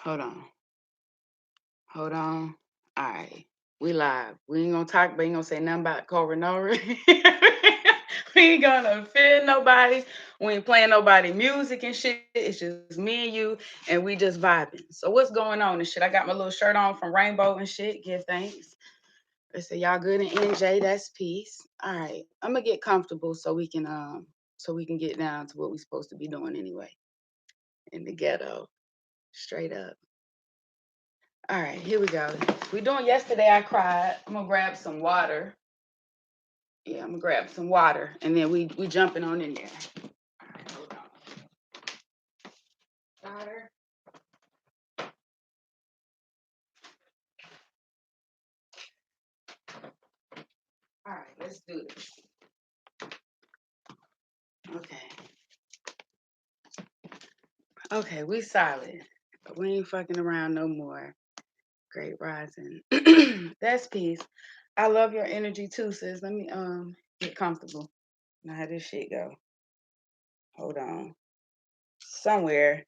Hold on. Hold on. All right. We live. We ain't gonna talk, but ain't gonna say nothing about coronary. We ain't gonna offend nobody. We ain't playing nobody music and shit. It's just me and you, and we just vibing. So what's going on and shit? I got my little shirt on from Rainbow and shit. Give thanks. They say y'all good in NJ. That's peace. All right. I'm gonna get comfortable so we can get down to what we supposed to be doing anyway. In the ghetto. Straight up. All right, here we go. We doing yesterday I cried. I'm gonna grab some water. Yeah, I'm gonna grab some water and then we jumping on in there. All right, hold on. Water. All right, let's do this. Okay. Okay, we solid. We ain't fucking around no more. Great rising. That's peace. I love your energy too, sis. Let me get comfortable. Now how this shit go? Hold on. Somewhere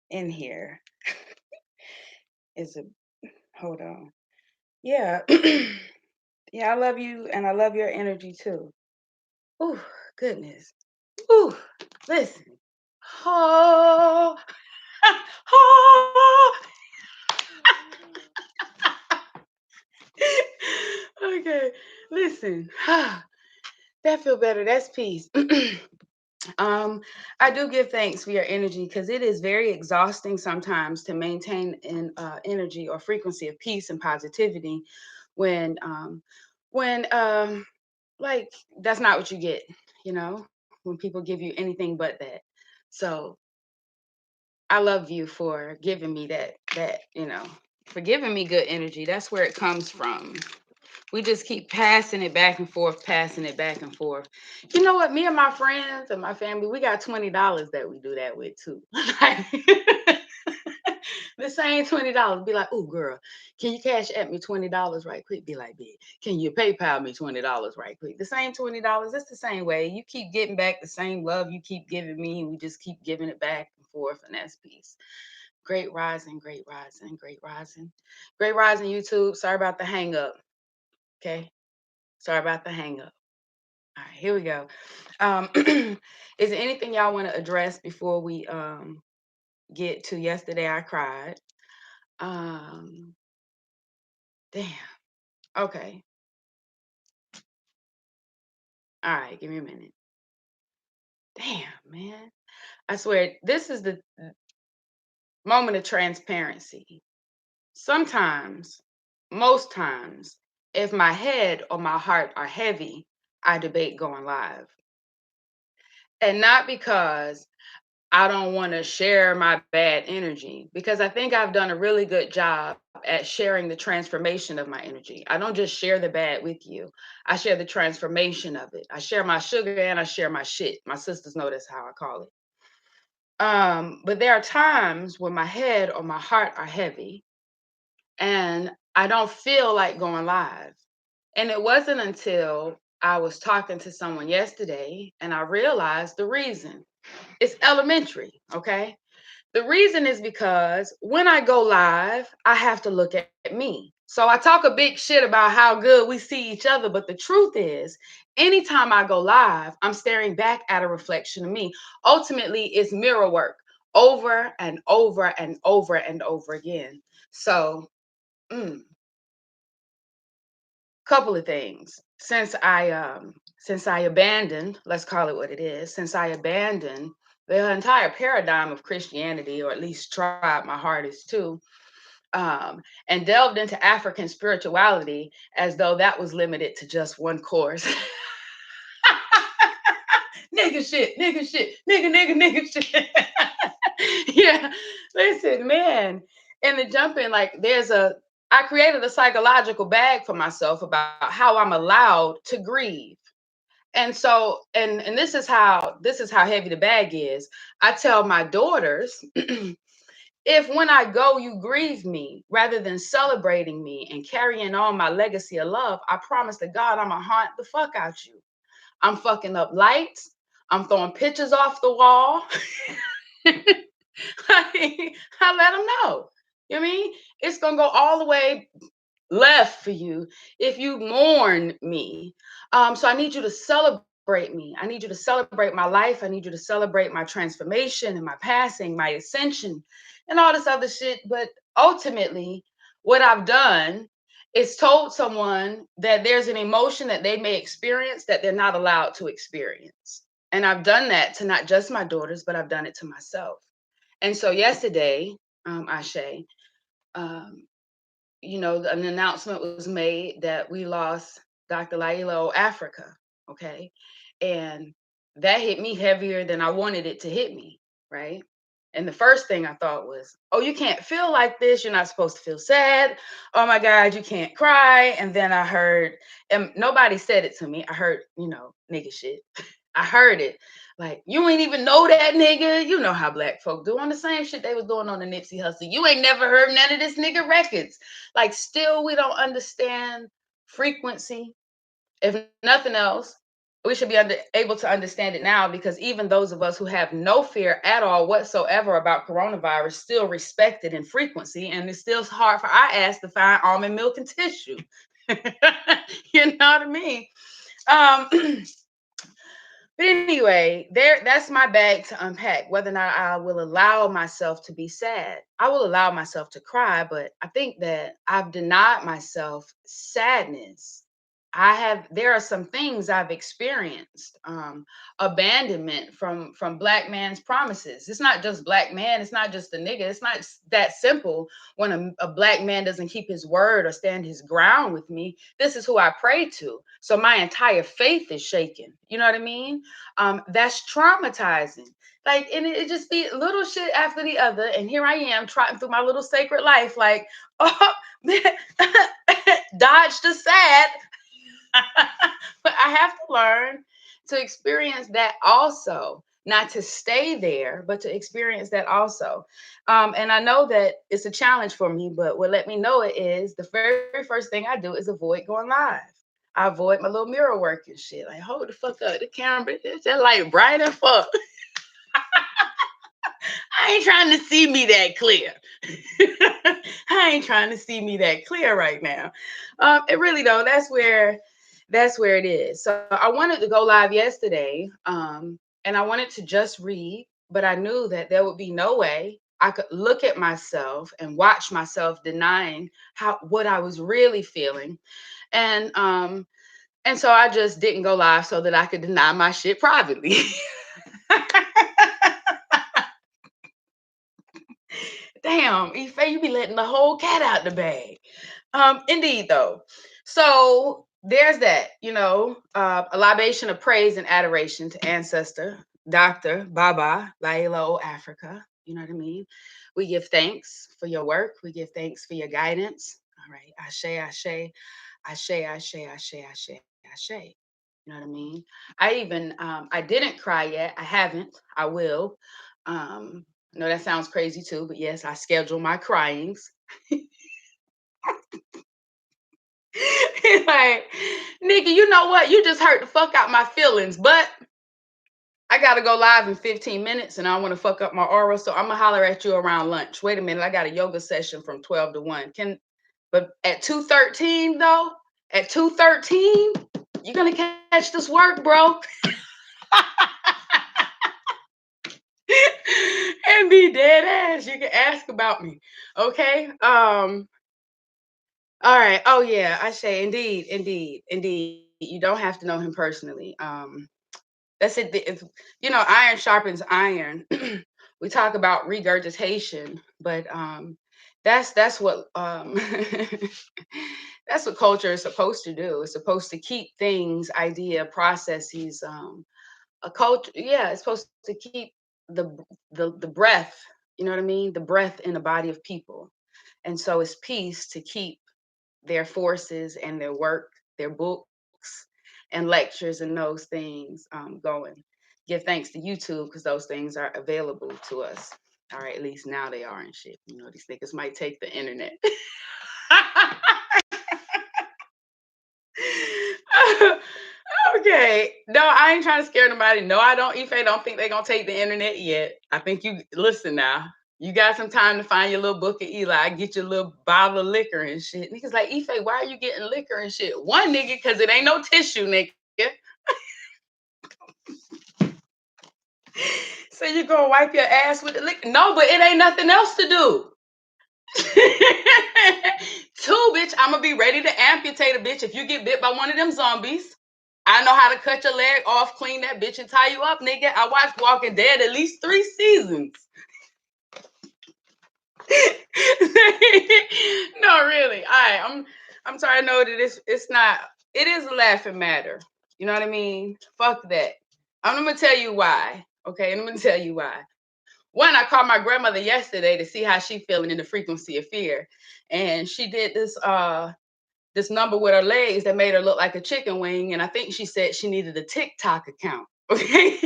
in here is a hold on. Yeah. Yeah, I love you and I love your energy too. Oh, goodness. Ooh, listen. Oh, oh. Okay, listen. That feel better. That's peace. I do give thanks for your energy because it is very exhausting sometimes to maintain an energy or frequency of peace and positivity when like that's not what you get, you know, when people give you anything but that. So I love you for giving me that, for giving me good energy. That's where it comes from. We just keep passing it back and forth, passing it back and forth. You know what? Me and my friends and my family, we got $20 that we do that with too. Like, the same $20. Be like, oh girl, can you cash at me $20 right quick? Be like, bitch, can you PayPal me $20 right quick? The same $20. It's the same way. You keep getting back the same love you keep giving me, and we just keep giving it back and forth, and that's peace. Great rising, great rising, great rising. Great rising, YouTube. Sorry about the hang up. Okay. Sorry about the hang up. All right, here we go. Is there anything y'all want to address before we get to yesterday I cried? Um, damn. Okay. All right, give me a minute. Damn, man. I swear, this is the moment of transparency. Sometimes, most times, if my head or my heart are heavy, I debate going live. And not because I don't want to share my bad energy, because I think I've done a really good job at sharing the transformation of my energy. I don't just share the bad with you. I share the transformation of it. I share my sugar and I share my shit. My sisters know that's how I call it. But there are times when my head or my heart are heavy and I don't feel like going live. And it wasn't until I was talking to someone yesterday and I realized the reason. It's elementary, okay? The reason is because when I go live, I have to look at me. So I talk a big shit about how good we see each other, but the truth is, anytime I go live, I'm staring back at a reflection of me. Ultimately, it's mirror work over and over and over and over again. So, couple of things. Since I abandoned, let's call it what it is, since I abandoned the entire paradigm of Christianity, or at least tried my hardest to, and delved into African spirituality as though that was limited to just one course. Nigga shit, nigga shit, nigga shit. Yeah, listen, man. In the jumping, like I created a psychological bag for myself about how I'm allowed to grieve. And so, and this is how heavy the bag is. I tell my daughters, if when I go, you grieve me rather than celebrating me and carrying on my legacy of love, I promise to God I'm gonna haunt the fuck out you. I'm fucking up lights. I'm throwing pictures off the wall. I let them know. You know what I mean? It's gonna go all the way left for you if you mourn me. So I need you to celebrate me. I need you to celebrate my life. I need you to celebrate my transformation and my passing, my ascension, and all this other shit. But ultimately, what I've done is told someone that there's an emotion that they may experience that they're not allowed to experience. And I've done that to not just my daughters, but I've done it to myself. And so yesterday, Ashe, um, an announcement was made that we lost Dr. Lailo Africa. Okay. And that hit me heavier than I wanted it to hit me. Right. And the first thing I thought was, oh, you can't feel like this. You're not supposed to feel sad. Oh my God, you can't cry. And then I heard, and nobody said it to me. I heard, nigga shit. I heard it. Like, you ain't even know that nigga. You know how black folk do on the same shit they was doing on the Nipsey Hussle. You ain't never heard none of this nigga records. Like, still, we don't understand frequency. If nothing else, we should be able to understand it now, because even those of us who have no fear at all whatsoever about coronavirus still respect it in frequency. And it's still hard for our ass to find almond milk and tissue. You know what I mean? Um, But anyway, that's my bag to unpack. Whether or not I will allow myself to be sad. I will allow myself to cry, but I think that I've denied myself sadness. There are some things I've experienced. Abandonment from black man's promises. It's not just black man, it's not just a nigga. It's not that simple when a black man doesn't keep his word or stand his ground with me. This is who I pray to. So my entire faith is shaken. You know what I mean? That's traumatizing. Like, and it just be little shit after the other. And here I am trotting through my little sacred life, like, oh, dodge the sad. But I have to learn to experience that also, not to stay there, but to experience that also. And I know that it's a challenge for me, but what let me know it is the very first thing I do is avoid going live. I avoid my little mirror work and shit. Like, hold the fuck up. The camera, it's just like bright and fuck. I ain't trying to see me that clear. I ain't trying to see me that clear right now. It really though, that's where it is. So I wanted to go live yesterday, and I wanted to just read, but I knew that there would be no way I could look at myself and watch myself denying what I was really feeling. And so I just didn't go live so that I could deny my shit privately. Damn, Ife, you be letting the whole cat out the bag. Indeed, though. So there's that, a libation of praise and adoration to ancestor, Dr. Baba, Laila Africa. You know what I mean? We give thanks for your work. We give thanks for your guidance. All right. Ashe, ashe, ashe, ashe, ashe, ashe, ashe. You know what I mean? I didn't cry yet. I haven't. I will. I know that sounds crazy too, but yes, I schedule my cryings. Like, nigga, you know what? You just hurt the fuck out my feelings, but I gotta go live in 15 minutes and I want to fuck up my aura. So I'm gonna holler at you around lunch. Wait a minute, I got a yoga session from 12 to 1. But at 2:13 though, at 2:13, you're gonna catch this work, bro. And be dead ass. You can ask about me. Okay. All right. Oh yeah, I say indeed, indeed, indeed. You don't have to know him personally. That's it. It's, iron sharpens iron. We talk about regurgitation, but that's what that's what culture is supposed to do. It's supposed to keep things, idea, processes, a culture. Yeah, it's supposed to keep the the breath. You know what I mean? The breath in the body of people, and so it's peace to keep their forces and their work, their books and lectures and those things going. Give thanks to YouTube because those things are available to us. All right, at least now they are and shit. These niggas might take the internet. Okay. No, I ain't trying to scare nobody. No, I don't. Ife don't think they're gonna take the internet yet. I think you listen now. You got some time to find your little book of Eli, get your little bottle of liquor and shit. Niggas like, Ife, why are you getting liquor and shit? One, nigga, because it ain't no tissue, nigga. So you gonna wipe your ass with the liquor? No, but it ain't nothing else to do. Two, bitch, I'm gonna be ready to amputate a bitch if you get bit by one of them zombies. I know how to cut your leg off, clean that bitch, and tie you up, nigga. I watched Walking Dead at least 3 seasons. No, really. I'm sorry. I know that it's not. It is a laughing matter. You know what I mean? Fuck that. I'm gonna tell you why. Okay, and I'm gonna tell you why. One, I called my grandmother yesterday to see how she feeling in the frequency of fear, and she did this number with her legs that made her look like a chicken wing, and I think she said she needed a TikTok account. Okay.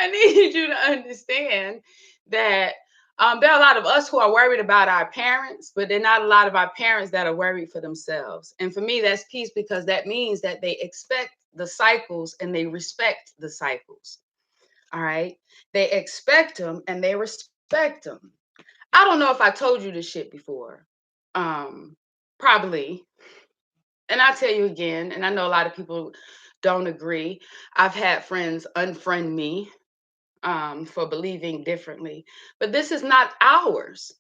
I need you to understand that there are a lot of us who are worried about our parents, but there are not a lot of our parents that are worried for themselves. And for me, that's peace because that means that they expect the cycles and they respect the cycles. All right. They expect them and they respect them. I don't know if I told you this shit before. Probably. And I'll tell you again, and I know a lot of people don't agree. I've had friends unfriend me for believing differently, but this is not ours.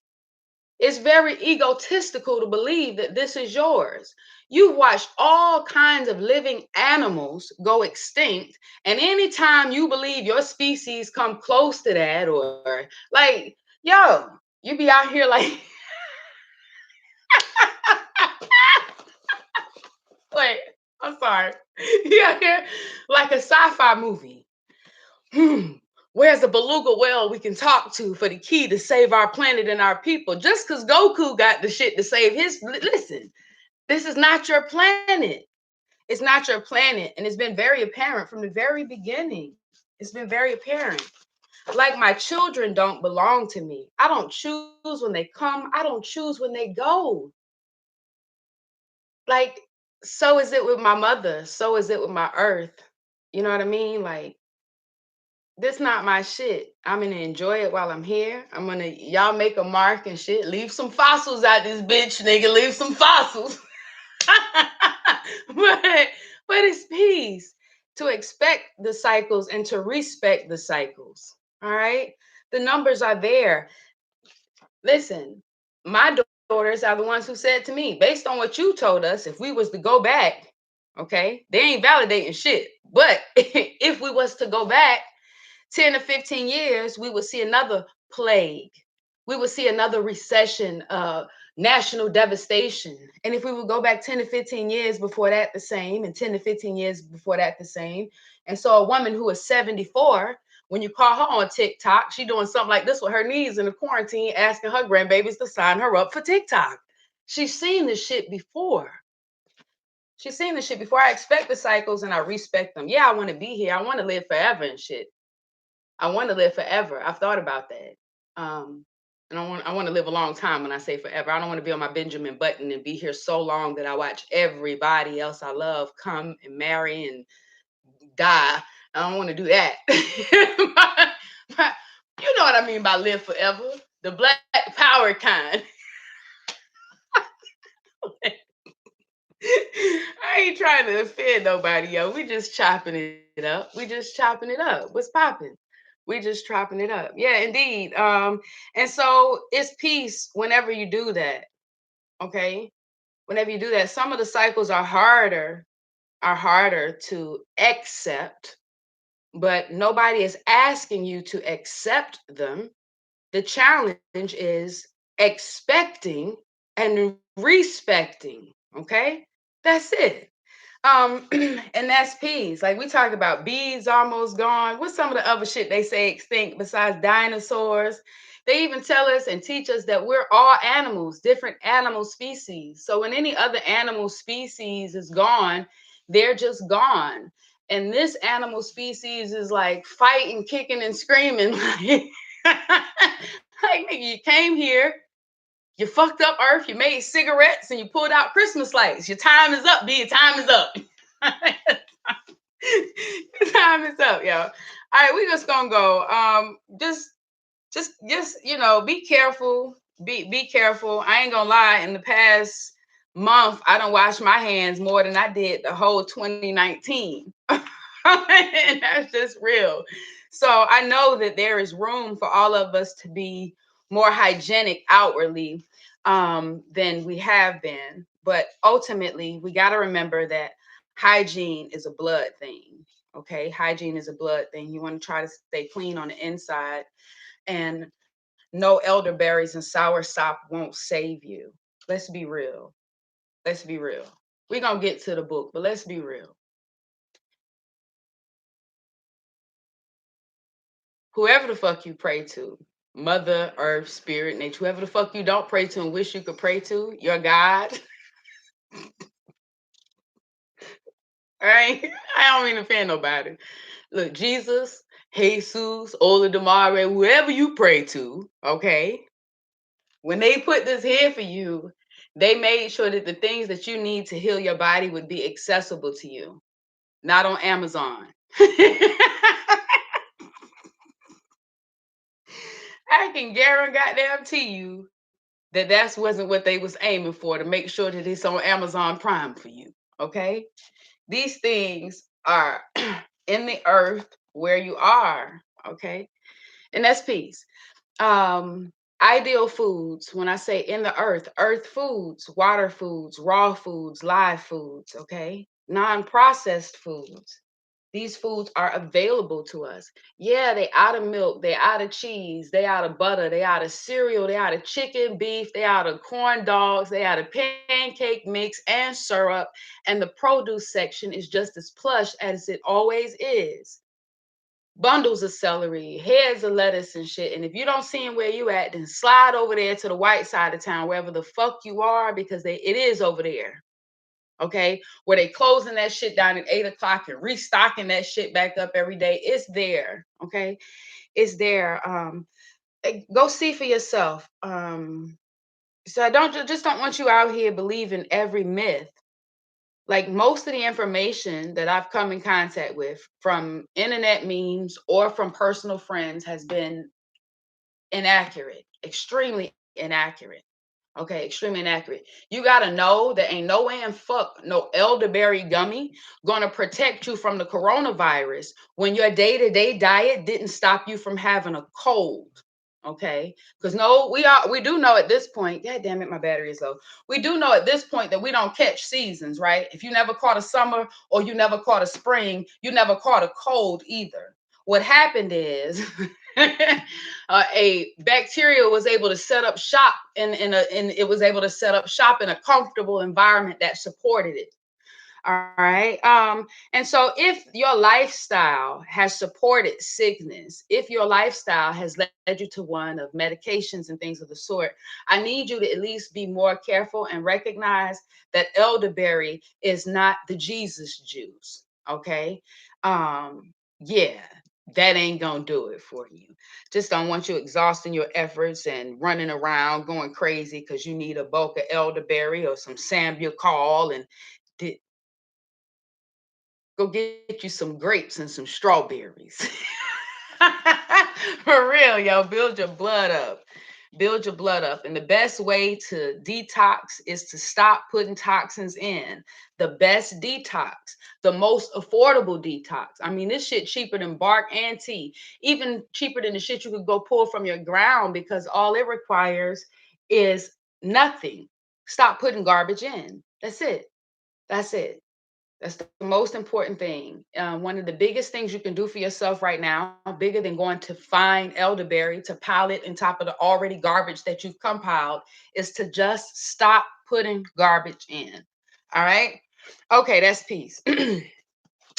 It's very egotistical to believe that this is yours. You've watched all kinds of living animals go extinct, and anytime you believe your species come close to that, or like, yo, you be out here like, wait, I'm sorry, you out here like a sci-fi movie. Where's the beluga whale we can talk to for the key to save our planet and our people? Just because Goku got the shit to save his, listen, this is not your planet. It's not your planet. And it's been very apparent from the very beginning. It's been very apparent. Like my children don't belong to me. I don't choose when they come. I don't choose when they go. Like, so is it with my mother. So is it with my earth. You know what I mean? Like, this not my shit. I'm gonna enjoy it while I'm here. I'm gonna y'all make a mark and shit. Leave some fossils out this bitch, nigga. Leave some fossils. but it's peace to expect the cycles and to respect the cycles. All right. The numbers are there. Listen, my daughters are the ones who said to me, based on what you told us, if we was to go back, okay, they ain't validating shit. But if we was to go back 10 to 15 years, we would see another plague. We would see another recession, national devastation. And if we would go back 10 to 15 years before that, the same, and 10 to 15 years before that, the same. And so a woman who is 74, when you call her on TikTok, she doing something like this with her knees in the quarantine, asking her grandbabies to sign her up for TikTok. She's seen this shit before. She's seen this shit before. I expect the cycles and I respect them. Yeah, I want to be here. I want to live forever and shit. I want to live forever. I've thought about that. And I want to live a long time when I say forever. I don't want to be on my Benjamin Button and be here so long that I watch everybody else I love come and marry and die. I don't want to do that. You know what I mean by live forever. The black power kind. I ain't trying to offend nobody, yo. We just chopping it up. We just chopping it up. What's popping? We just chopping it up. Yeah, indeed. And so it's peace whenever you do that. Okay. Whenever you do that, some of the cycles are harder to accept, but nobody is asking you to accept them. The challenge is expecting and respecting. Okay. That's it. And that's peace. Like we talk about bees almost gone. What's some of the other shit they say extinct besides dinosaurs? They even tell us and teach us that we're all animals, different animal species. So when any other animal species is gone, they're just gone. And this animal species is like fighting, kicking, and screaming. Like nigga, you came here, you fucked up Earth, you made cigarettes, and you pulled out Christmas lights. Your time is up, B. Your time is up. Your time is up, yo. All right, we just gonna go. Just be careful. Be careful. I ain't gonna lie. In the past month, I don't wash my hands more than I did the whole 2019. And that's just real. So I know that there is room for all of us to be more hygienic outwardly than we have been. But ultimately, we got to remember that hygiene is a blood thing. Okay, hygiene is a blood thing. You want to try to stay clean on the inside, and no elderberries and sour sop won't save you. Let's be real. Let's be real. We're gonna get to the book, but let's be real. Whoever the fuck you pray to, Mother, Earth, Spirit, Nature, whoever the fuck you don't pray to and wish you could pray to, your God. All right. I don't mean to offend nobody. Look, Jesus, Jesus, Ola Damare, whoever you pray to, okay? When they put this here for you, they made sure that the things that you need to heal your body would be accessible to you, not on Amazon. I can guarantee you that that's wasn't what they was aiming for, to make sure that it's on Amazon Prime for you. Okay, these things are in the earth where you are. Okay, and that's peace. um Ideal foods, when I say in the earth foods, water foods, raw foods, live foods, okay, non-processed foods. These foods are available to us. Yeah, they out of milk, they out of cheese, they out of butter, they out of cereal, they out of chicken, beef, they out of corn dogs, they out of pancake mix and syrup. And the produce section is just as plush as it always is. Bundles of celery, heads of lettuce and shit. And if you don't see them where you at, then slide over there to the white side of town, wherever the fuck you are, because it is over there. Okay, where they closing that shit down at 8 o'clock and restocking that shit back up every day. It's there. Okay, it's there. Go see for yourself. So I don't want you out here believing every myth. Like, most of the information that I've come in contact with from internet memes or from personal friends has been inaccurate, extremely inaccurate. Okay, extremely inaccurate. You gotta know that ain't no way in fuck no elderberry gummy gonna protect you from the coronavirus when your day-to-day diet didn't stop you from having a cold. Okay, because no, we do know at this point. God damn it, my battery is low. We do know at this point that we don't catch seasons, right? If you never caught a summer or you never caught a spring, you never caught a cold either. What happened is a bacteria was able to set up shop in it was able to set up shop in a comfortable environment that supported it. All right. And so if your lifestyle has supported sickness, if your lifestyle has led you to one of medications and things of the sort, I need you to at least be more careful and recognize that elderberry is not the Jesus juice. Okay. Yeah, that ain't gonna do it for you. Just don't want you exhausting your efforts and running around going crazy because you need a bulk of elderberry or some sambucol and go get you some grapes and some strawberries. For real, yo, build your blood up. Build your blood up. And the best way to detox is to stop putting toxins in. The best detox, the most affordable detox. I mean, this shit cheaper than bark and tea, even cheaper than the shit you could go pull from your ground, because all it requires is nothing. Stop putting garbage in. That's it. That's it. That's the most important thing. One of the biggest things you can do for yourself right now, bigger than going to find elderberry to pile it on top of the already garbage that you've compiled, is to just stop putting garbage in. All right. Okay, that's peace.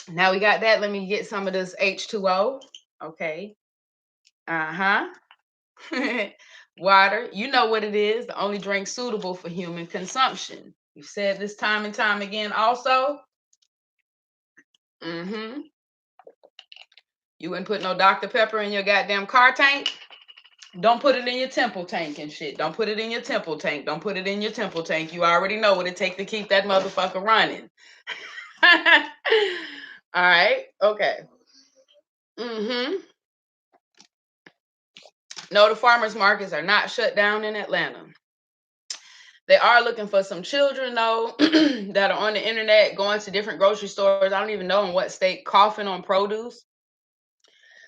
Now we got that. Let me get some of this H2O. Okay. Uh huh. Water. You know what it is. The only drink suitable for human consumption. You've said this time and time again, also. Mm-hmm. You wouldn't put no Dr. Pepper in your goddamn car tank? Don't put it in your temple tank and shit. Don't put it in your temple tank. Don't put it in your temple tank. You already know what it takes to keep that motherfucker running. All right. Okay. Mm-hmm. No, the farmers markets are not shut down in Atlanta. They are looking for some children though that are on the internet going to different grocery stores. I don't even know in what state coughing on produce.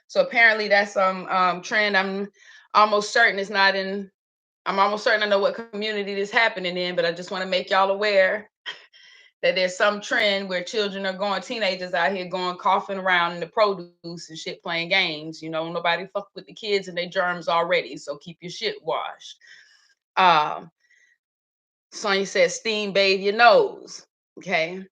So apparently that's some trend. Almost certain it's not in. I'm almost certain I know what community this happening in, but I just want to make y'all aware that there's some trend where children are going, teenagers out here going coughing around in the produce and shit, playing games. You know, nobody fuck with the kids and they germs already, so keep your shit washed. Um, Sonya said, steam bathe your nose. Okay.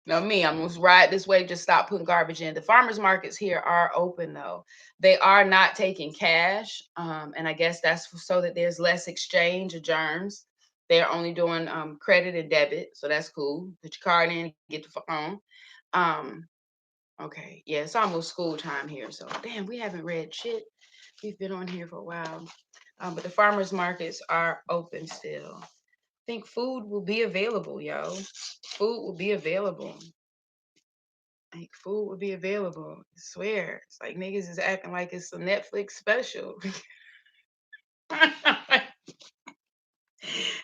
Now me, I'm gonna ride this wave. Just stop putting garbage in. The farmers markets here are open though. They are not taking cash, and I guess that's so that there's less exchange of germs. They're only doing credit and debit, so that's cool. Put your card in, get the fuck on. Um, okay, yeah, it's almost school time here, so damn, we haven't read shit. We've been on here for a while, but the farmers markets are open still. Think food will be available, yo. Food will be available. Like food will be available. I swear. It's like niggas is acting like it's a Netflix special.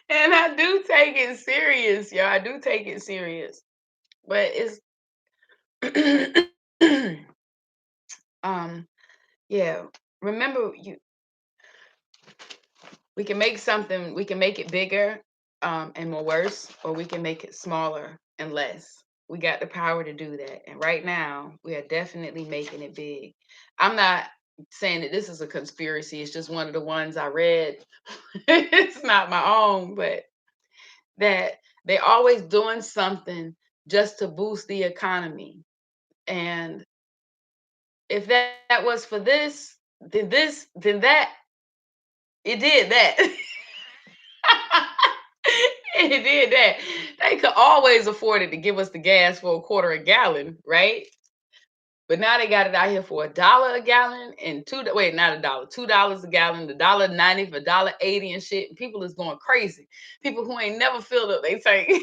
And I do take it serious, yo. I do take it serious. But it's um yeah. Remember you we can make something, we can make it bigger and more worse, or we can make it smaller and less. We got the power to do that. And right now, we are definitely making it big. I'm not saying that this is a conspiracy, it's just one of the ones I read. It's not my own, but that they always doing something just to boost the economy. And if that was for then that, it did that. It did that. They could always afford it to give us the gas for a quarter a gallon, right? But now they got it out here for $1 a gallon and wait, not a dollar, $2 a gallon, $1.90 for $1.80 and shit. And people is going crazy. People who ain't never filled up they tank.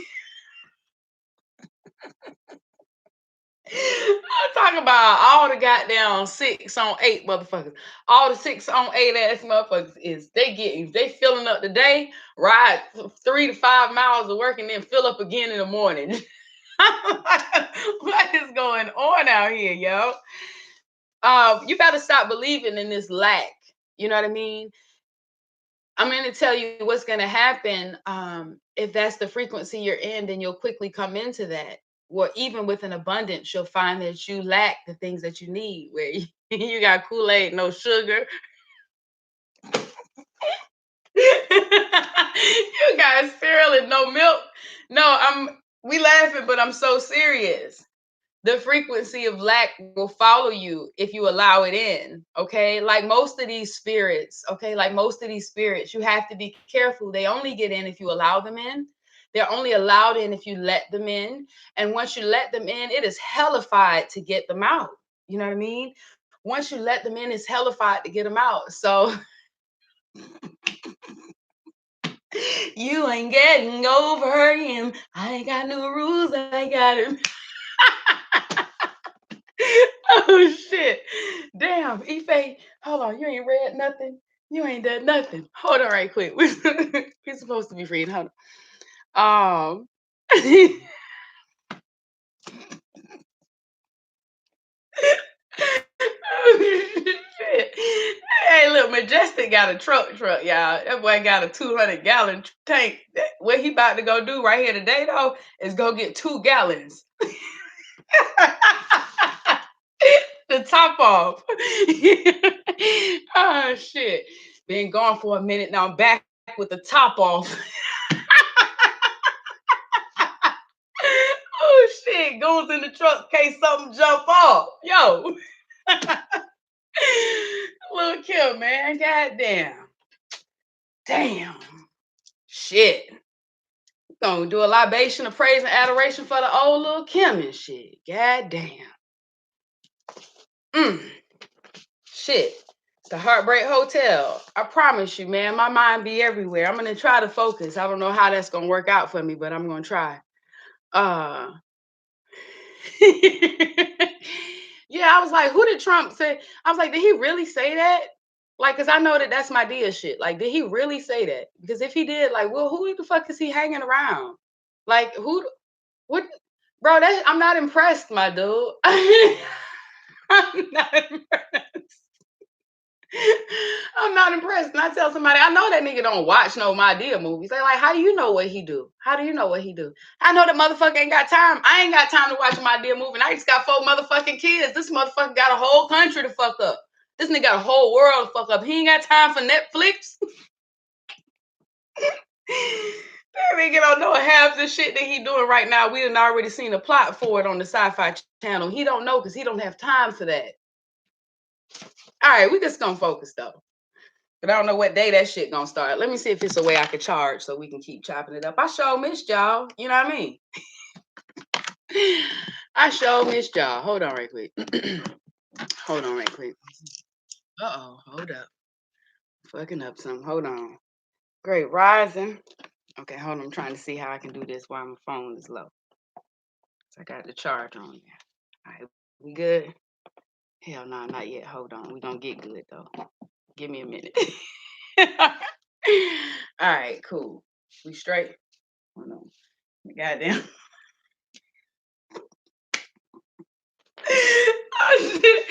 I'm talking about all the goddamn 6 on 8 motherfuckers. All the 6 on 8 ass motherfuckers is they filling up today, ride 3 to 5 miles to work, and then fill up again in the morning. What is going on out here, yo? You got to stop believing in this lack. You know what I mean? I'm going to tell you what's going to happen. If that's the frequency you're in, then you'll quickly come into that. Or even with an abundance, you'll find that you lack the things that you need. Where you got Kool-Aid, no sugar. You got cereal and no milk. No, we laughing, but I'm so serious. The frequency of lack will follow you if you allow it in. Okay, like most of these spirits. Okay, like most of these spirits, you have to be careful. They only get in if you allow them in. They're only allowed in if you let them in. And once you let them in, it is hellified to get them out. You know what I mean? Once you let them in, it's hellified to get them out. So you ain't getting over him. I ain't got no rules. I got him. Oh shit. Damn, Ife. Hold on. You ain't read nothing. You ain't done nothing. Hold on right quick. We're supposed to be reading. Hold on. Oh, shit. Hey, look, Majestic got a truck, y'all. That boy got a 200-gallon tank. What he about to go do right here today, though, is go get 2 gallons. The top off. Oh shit. Been gone for a minute now. I'm back with the top off. Oh shit. Goes in the truck in case something jump off. Yo. Little Kim, man. Goddamn. Damn. Shit. Gonna do a libation of praise and adoration for the old little Kim and shit. Goddamn. Shit. The Heartbreak Hotel. I promise you, man, my mind be everywhere. I'm gonna try to focus. I don't know how that's gonna work out for me, but I'm gonna try. Uh Yeah, I was like, who did Trump say? I was like, did he really say that? Like, cause I know that that's my dear shit. Like, did he really say that? Because if he did, like, well, who the fuck is he hanging around? Like, who? What? Bro, that I'm not impressed, my dude. I'm not impressed. I'm not impressed. And I tell somebody, I know that nigga don't watch no My Dear movies. They like, how do you know what he do? How do you know what he do? I know that motherfucker ain't got time. I ain't got time to watch a My Dear movie. And I just got 4 motherfucking kids. This motherfucker got a whole country to fuck up. This nigga got a whole world to fuck up. He ain't got time for Netflix. That nigga don't know half the shit that he doing right now. We done already seen a plot for it on the Sci-Fi Channel. He don't know because he don't have time for that. All right, we just gonna focus though. But I don't know what day that shit gonna start. Let me see if it's a way I could charge so we can keep chopping it up. I sure missed y'all. You know what I mean? I sure missed y'all. Hold on right quick. Hold on right quick. Uh-oh, hold up. Fucking up some. Hold on. Great rising. Okay, hold on. I'm trying to see how I can do this while my phone is low. So I got the charge on there. All right, we good? Hell no, not yet. Hold on. We gonna get good though. Give me a minute. All right, cool. We straight? Hold on. Goddamn. Oh, shit.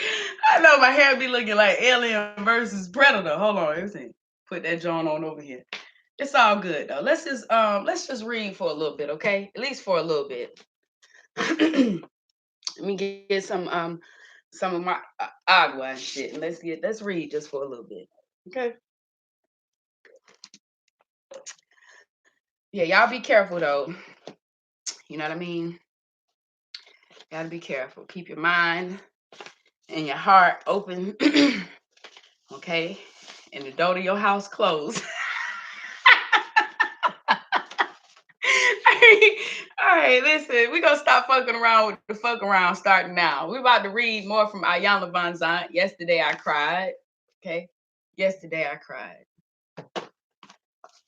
I know my hair be looking like Alien versus Predator. Hold on, let me see. Put that John on over here. It's all good though. Let's just read for a little bit, okay? At least for a little bit. Let me get some of my agua and shit. And let's read just for a little bit. Okay. Yeah, y'all be careful though. You know what I mean? Gotta be careful. Keep your mind and your heart open. Okay. And the door to your house closed. All right, listen, we're gonna stop fucking around with the fuck around starting now. We're about to read more from Ayanna Van Zant. Yesterday I cried. Okay. Yesterday I cried.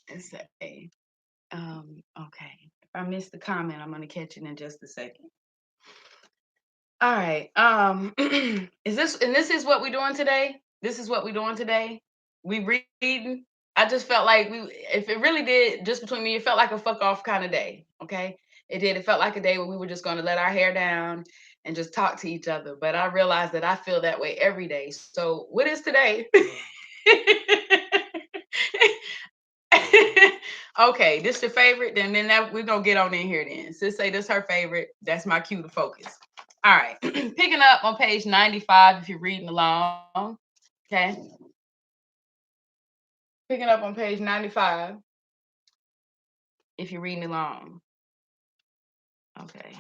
Let's say, okay. If I missed the comment, I'm gonna catch it in just a second. All right. This is what we're doing today? This is what we're doing today. We reading. I just felt like if it really did, just between me, it felt like a fuck off kind of day. Okay. It did. It felt like a day where we were just gonna let our hair down and just talk to each other. But I realized that I feel that way every day. So what is today? Okay, this your favorite, then that we're gonna get on in here then. Sis say this her favorite. That's my cue to focus. All right, picking up on page 95 if you're reading along. Okay, picking up on page 95 if you're reading along. Okay.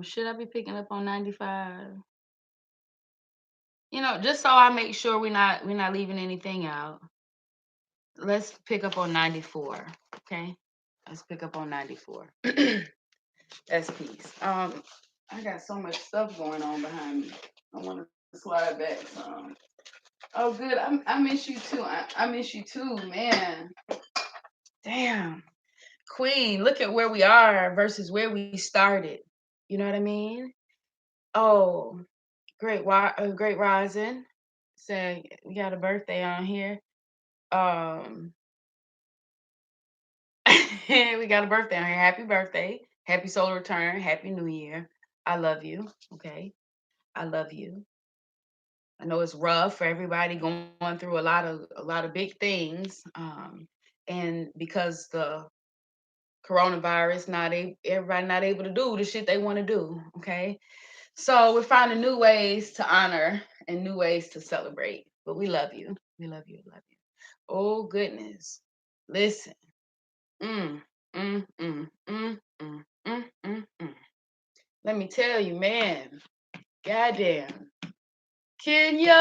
Should I be picking up on 95? You know, just so I make sure we're not leaving anything out. Let's pick up on 94. Okay, let's pick up on 94. That's peace. I got so much stuff going on behind me. I want to slide back some. Oh, good. I miss you too. I miss you too, man. Damn, Queen. Look at where we are versus where we started. You know what I mean? Oh, great rising. So we got a birthday on here. Um, we got a birthday on here. Happy birthday. Happy solar return. Happy New Year. I love you. Okay. I love you. I know it's rough for everybody going through a lot of big things, and because the coronavirus, everybody not able to do the shit they want to do. Okay, so we're finding new ways to honor and new ways to celebrate. But we love you. We love you. Love you. Oh goodness, listen. Mm, mm, mm, mm, mm, mm, mm, mm. Let me tell you, man. Goddamn. Kenya.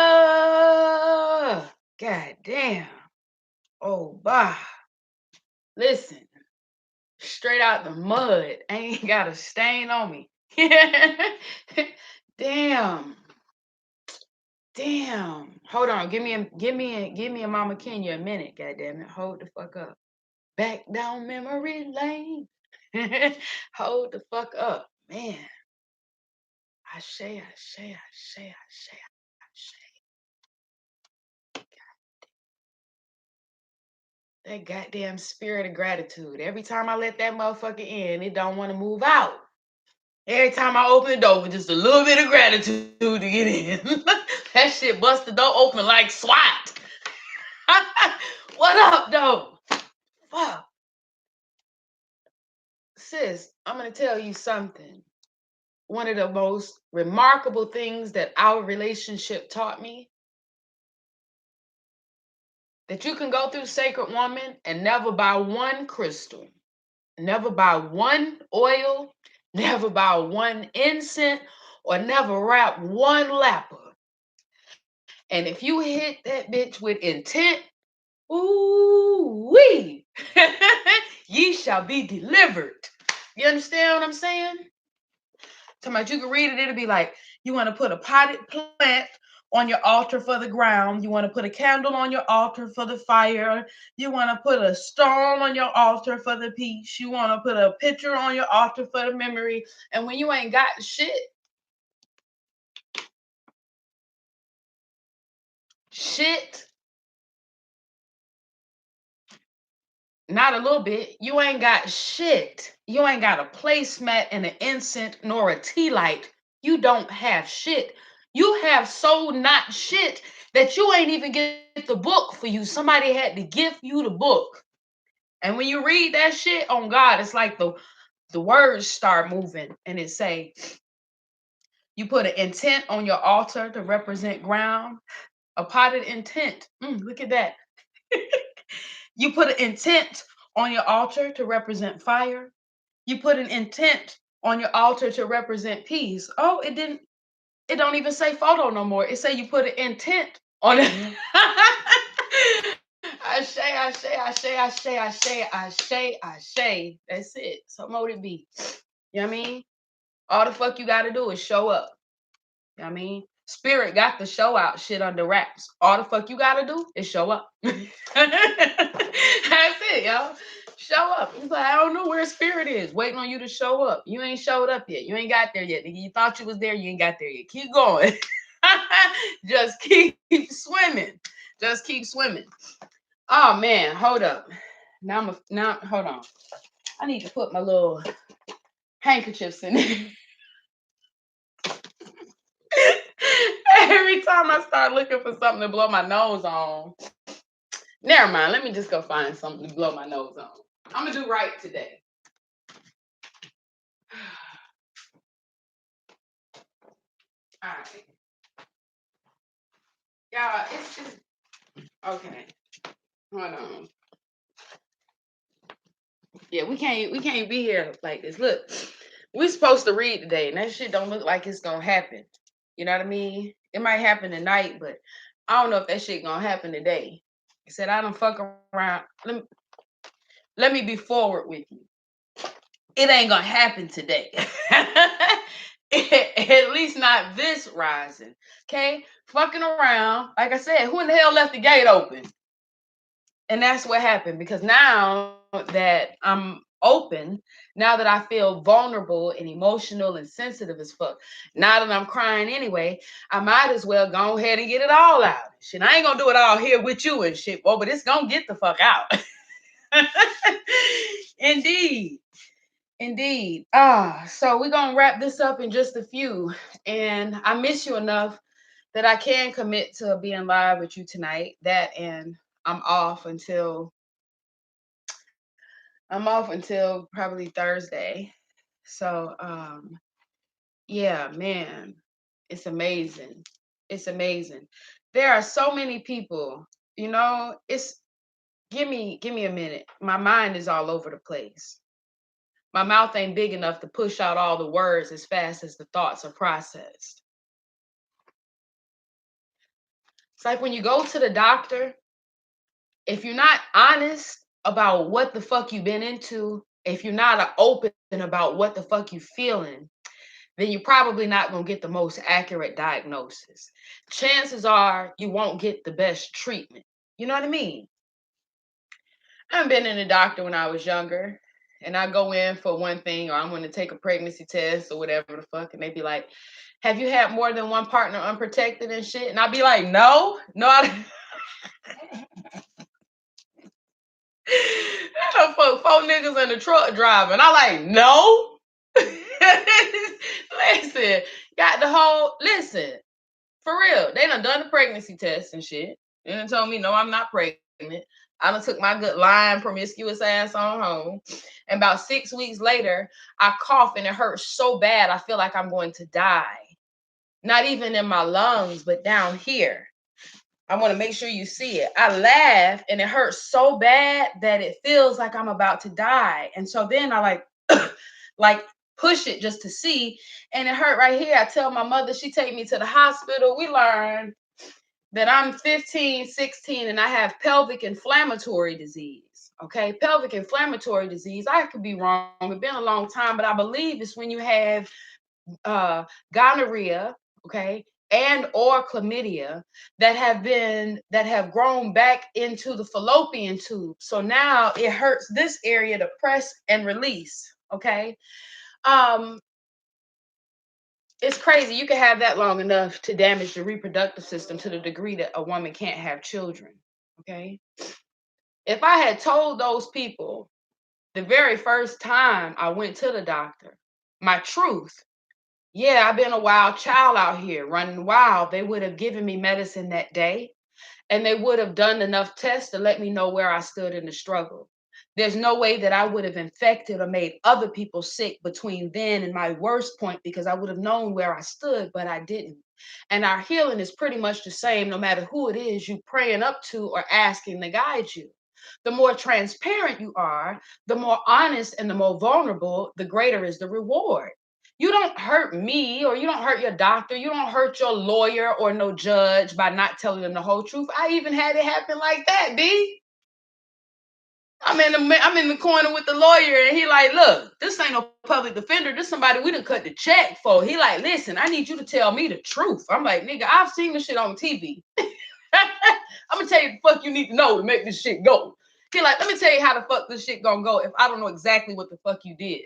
God damn. Oh, bah. Listen, straight out the mud. Ain't got a stain on me. Damn. Damn. Hold on. Give me a Mama Kenya a minute. God damn it. Hold the fuck up. Back down memory lane. Hold the fuck up, man. Ashe, ashe, ashe, ashe, ashe. That goddamn spirit of gratitude. Every time I let that motherfucker in, it don't want to move out. Every time I open the door with just a little bit of gratitude to get in, that shit bust the door open like SWAT. What up, though? Fuck. Sis, I'm going to tell you something. One of the most remarkable things that our relationship taught me, that you can go through Sacred Woman and never buy one crystal, never buy one oil, never buy one incense, or never wrap one lapper. And if you hit that bitch with intent, ooh-wee, ye shall be delivered. You understand what I'm saying? Talking about you can read it, it'll be like, you want to put a potted plant on your altar for the ground. You want to put a candle on your altar for the fire. You want to put a stone on your altar for the peace. You want to put a picture on your altar for the memory. And when you ain't got shit, not a little bit, you ain't got shit. You ain't got a placemat and an incense nor a tea light. You don't have shit. You have so not shit that you ain't even get the book for you. Somebody had to give you the book. And when you read that shit on God, it's like the words start moving and it say, you put an intent on your altar to represent ground, a potted intent. Look at that. You put an intent on your altar to represent fire. You put an intent on your altar to represent peace. Oh, it don't even say photo no more. It say you put an intent on it. Ashe, ashe, ashe, ashe, ashe, ashe, ashe. That's it. So what it be? You know what I mean? All the fuck you gotta do is show up. You know what I mean? Spirit got the show out shit under wraps. All the fuck you gotta do is show up. That's it, yo. Show up. It's like, I don't know where spirit is. Waiting on you to show up. You ain't showed up yet. You ain't got there yet. You thought you was there. You ain't got there yet. Keep going. Just keep swimming. Just keep swimming. Oh man, hold up. Now hold on. I need to put my little handkerchiefs in there. Every time I start looking for something to blow my nose on. Never mind. Let me just go find something to blow my nose on. I'm gonna do right today. All right. Y'all, it's just okay. Hold on. Yeah, we can't be here like this. Look, we're supposed to read today, and that shit don't look like it's gonna happen. You know what I mean? It might happen tonight, but I don't know if that shit gonna happen today. I said I don't fuck around. Let me be forward with you. It ain't gonna happen today. At least not this rising. Okay? Fucking around. Like I said, who in the hell left the gate open? And that's what happened because now that I'm open, now that I feel vulnerable and emotional and sensitive as fuck, now that I'm crying anyway, I might as well go ahead and get it all out. Shit, I ain't gonna do it all here with you and shit, boy, but it's gonna get the fuck out. Indeed. Indeed. So we're gonna wrap this up in just a few. And I miss you enough that I can commit to being live with you tonight. That and I'm off until probably Thursday. So yeah, man, it's amazing. It's amazing. There are so many people, it's give me a minute. My mind is all over the place. My mouth ain't big enough to push out all the words as fast as the thoughts are processed. It's like when you go to the doctor, if you're not honest about what the fuck you've been into, if you're not open about what the fuck you feeling, then you're probably not going to get the most accurate diagnosis. Chances are you won't get the best treatment. You know what I mean? I've been in the doctor when I was younger. and I go in for one thing, or I'm going to take a pregnancy test or whatever the fuck, and they be like, "Have you had more than one partner unprotected and shit?" And I'll be like, "No, no, I." Four niggas in the truck driving. I like, no. Listen, got the whole listen. For real, they done the pregnancy test and shit. And done told me, no, I'm not pregnant. I done took my good lying promiscuous ass on home. And about 6 weeks later, I cough and it hurts so bad, I feel like I'm going to die. Not even in my lungs, but down here. I want to make sure you see it. I laugh and it hurts so bad that it feels like I'm about to die. And so then I like push it just to see. And it hurt right here. I tell my mother, she take me to the hospital. We learned that I'm 15, 16, and I have pelvic inflammatory disease. Okay, pelvic inflammatory disease. I could be wrong. It's been a long time, but I believe it's when you have gonorrhea, okay, and or chlamydia that have grown back into the fallopian tube. So now it hurts this area to press and release. Okay. Um, it's crazy. You can have that long enough to damage the reproductive system to the degree that a woman can't have children. Okay. If I had told those people the very first time I went to the doctor my truth, yeah, I've been a wild child out here running wild, they would have given me medicine that day, and they would have done enough tests to let me know where I stood in the struggle. There's no way that I would have infected or made other people sick between then and my worst point, because I would have known where I stood, but I didn't. And our healing is pretty much the same no matter who it is you praying up to or asking to guide you. The more transparent you are, the more honest and the more vulnerable, the greater is the reward. You don't hurt me, or you don't hurt your doctor, you don't hurt your lawyer or no judge by not telling them the whole truth. I even had it happen like that, B. I'm in the corner with the lawyer, and he like, look, this ain't no public defender. This somebody we done cut the check for. He like, listen, I need you to tell me the truth. I'm like, nigga, I've seen this shit on TV. I'm gonna tell you the fuck you need to know to make this shit go. He like, let me tell you how the fuck this shit gonna go if I don't know exactly what the fuck you did.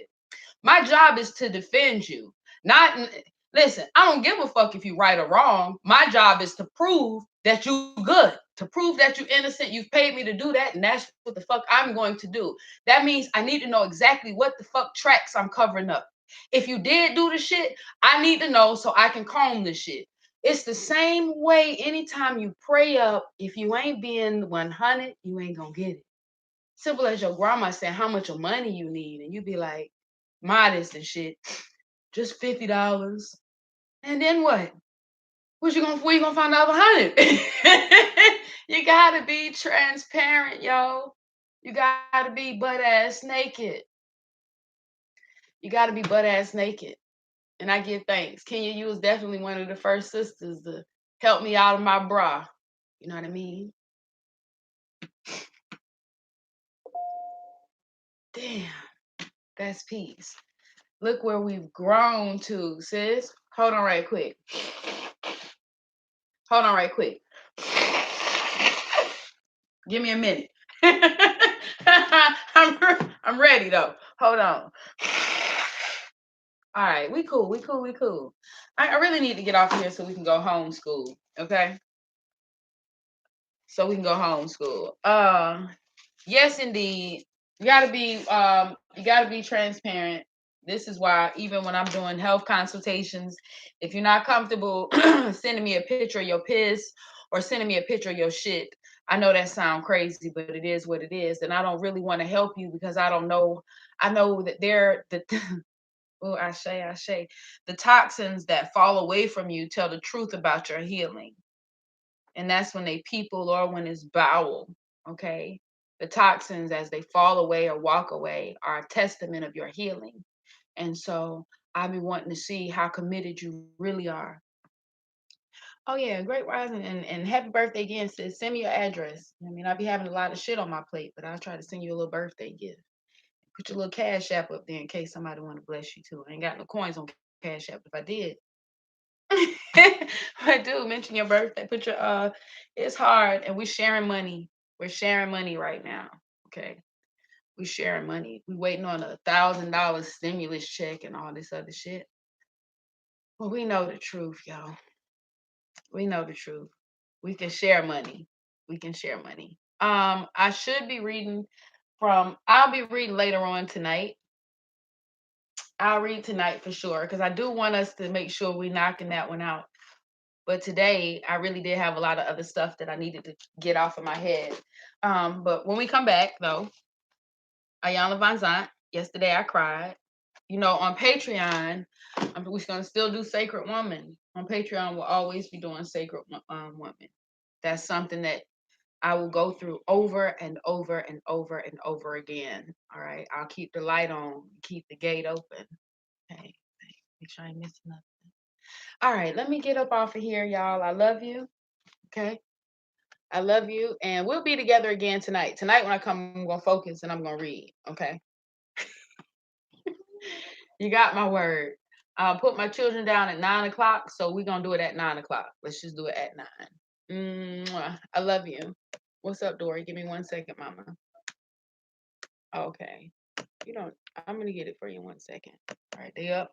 My job is to defend you. Not listen, I don't give a fuck if you right or wrong. My job is to prove that you good, to prove that you innocent. You've paid me to do that, and that's what the fuck I'm going to do. That means I need to know exactly what the fuck tracks I'm covering up. If you did do the shit, I need to know so I can comb the shit. It's the same way anytime you pray up, if you ain't being 100, you ain't gonna get it. Simple as your grandma saying how much of money you need, and you be like, modest and shit, just $50. And then what? Where you gonna find out 100? You gotta be transparent, yo. You gotta be butt ass naked. You gotta be butt ass naked. And I give thanks. Kenya, you was definitely one of the first sisters to help me out of my bra. You know what I mean? Damn, that's peace. Look where we've grown to, sis. Hold on right quick. Hold on right quick. Give me a minute. I'm ready though. Hold on. All right, we cool. We cool. We cool. I really need to get off here so we can go homeschool. Okay. So we can go homeschool. Yes, indeed. You gotta be transparent. This is why even when I'm doing health consultations, if you're not comfortable sending me a picture of your piss or sending me a picture of your shit, I know that sounds crazy, but it is what it is. And I don't really want to help you because I don't know. I know that they're the oh, I say, the toxins that fall away from you tell the truth about your healing. And that's when they people or when it's bowel. Okay. The toxins as they fall away or walk away are a testament of your healing. And so I'll be wanting to see how committed you really are. Oh yeah, great rising and happy birthday again, sis. Send me your address. I mean, I'll be having a lot of shit on my plate, but I'll try to send you a little birthday gift. Put your little cash app up there in case somebody want to bless you too. I ain't got no coins on cash app. If I did, I do mention your birthday. Put your it's hard and we're sharing money. We're sharing money right now. Okay. We sharing money. We waiting on $1,000 stimulus check and all this other shit. Well, we know the truth, y'all. We know the truth. We can share money. We can share money. I should be reading I'll be reading later on tonight. I'll read tonight for sure because I do want us to make sure we knocking that one out. But today I really did have a lot of other stuff that I needed to get off of my head. But when we come back though, Ayana Van Zant, yesterday I cried. On Patreon, we're gonna still do Sacred Woman. On Patreon, we'll always be doing Sacred Woman. That's something that I will go through over and over and over and over again. All right. I'll keep the light on, keep the gate open. Okay. Make sure I ain't missing nothing. All right. Let me get up off of here, y'all. I love you. Okay. I love you. And we'll be together again tonight. Tonight, when I come, I'm going to focus and I'm going to read. Okay. You got my word. I'll put my children down at 9 o'clock. So we're going to do it at 9 o'clock. Let's just do it at 9. Mwah. I love you. What's up, Dory? Give me 1 second, mama. Okay. I'm gonna get it for you in 1 second. All right, they up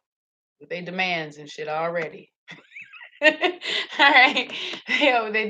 with their demands and shit already. All right. They